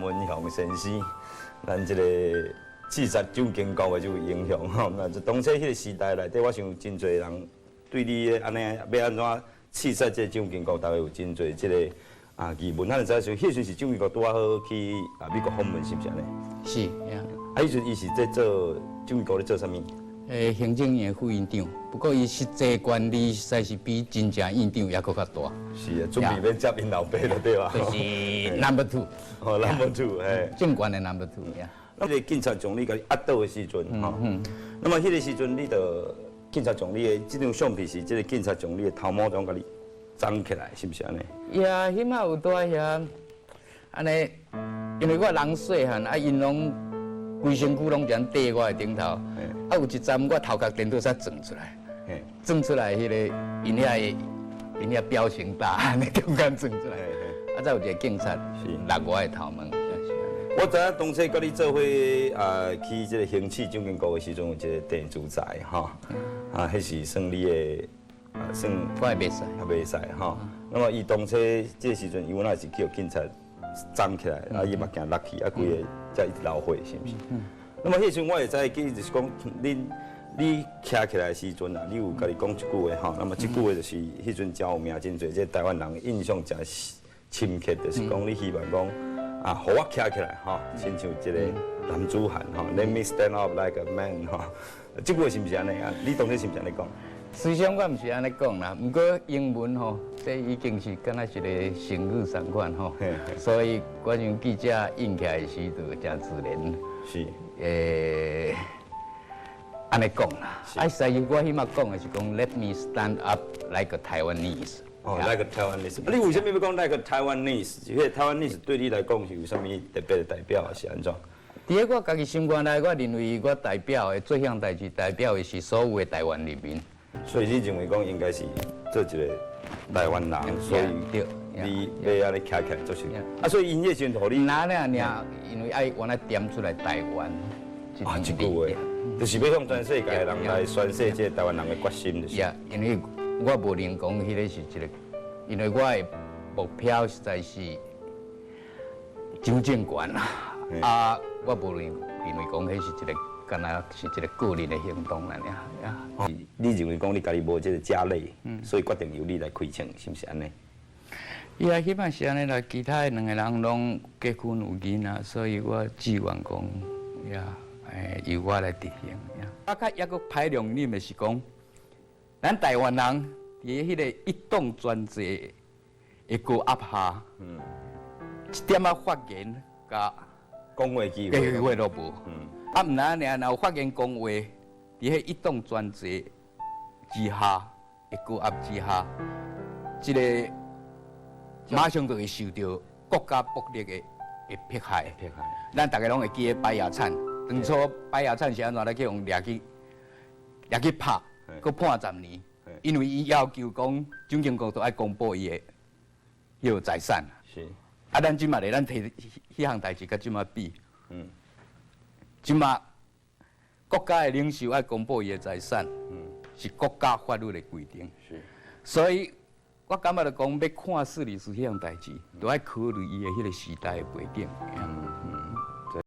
文祥先生，咱这个刺杀蒋经国的这个英雄吼。那就当初迄个时代内底，我想真侪人对你安尼要安怎刺杀这蒋经国，大概有真侪这个疑问。咱就知影说，迄阵是蒋经国拄好去美国访问，是不是安尼？是呀。迄阵伊是在做蒋经国咧做啥物？行政院副院长，不过伊实际管理实在是比真正院长也搁较大。是啊，准备要接因老爸了，对吧？就是 number two， 哦 ，number two， 嘿，政权的 number two 呀。那个警察将你甲你压倒的时阵，吼，那么迄个时阵，你着警察将你的这张相片是这个警察将你的头毛中甲你长起来，是不是安尼？呀，迄马有在遐，安尼，因为我人细汉，因拢规身躯拢这样缀我的顶头，有一站我头壳电脑才撞出来，撞出来迄个因遐表情大，安尼中间撞出来，再有一个警察落我的头毛。我知影当初甲你做伙去这个行刺蒋经国的时阵，有一个地主宅吼，迄是算你的算我袂使，袂使吼。那么伊当初这个时阵，伊原来是叫警察站起来，伊目镜落去，规个才一直流血，是不是？那么迄阵我会知，就是讲你徛起来的时阵啊，你有甲你讲一句话吼，那么这句话就是迄阵真有名真侪，这台湾人印象真深刻，就是讲你希望讲。互我徛起来吼，亲像一个男子汉吼 ，Let me stand up like a man 吼，这句是毋是安尼啊？你当时是毋是安尼讲？实际上我毋是安尼讲啦，不过英文吼，这已经是敢若一个成语相款吼，所以我像记者印起来的时就真自然。是。安尼讲啦，实际我迄马讲的是讲 Let me stand up like a Taiwanese。哦 ，like a Taiwanese。你为什么要讲 like a Taiwanese？因为 Taiwanese 对你来讲是有啥物特别的代表，是安怎？伫我家己心肝内，我认为我代表的做项代志，代表的是所有的台湾人民。所以你认为讲应该是做一个台湾人，所以你要安尼徛起来做事。所以音乐先互你。哪因为爱原来点出来台湾。这句话，就是要向全世界的人来宣示这台湾人的决心，就是。因为我无能讲，迄个是一个，因为我的目标实在是蒋政权啦，我无认为讲，迄是一个，敢若是一个个人的行动啦，你认为讲你家己无这个家累，所以决定由你来开枪，是毋是安尼？伊啊，起码是安尼啦，其他的两个人拢结婚有囡仔，所以我指望讲，由我来执行。啊，较抑阁排量你的是讲。咱台湾人伫迄个一党专制的高压下，一点仔发言甲讲话机会都无。毋然若有发言讲话，伫迄一党专制之下，的高压之下，即个马上就会受到国家暴力的迫害。咱大家拢会记得白野产，当初白野产是安怎来去用掠去拍？佮判10年，因为伊要求讲蒋经国都爱公布伊的迄个财产。是。咱即马咧，咱摕迄项代志甲即马比。即马国家的领袖爱公布伊的财产，是国家法律的规定。是。所以我感觉着讲要看事理是迄项代志，都爱考虑伊的迄个时代的背景。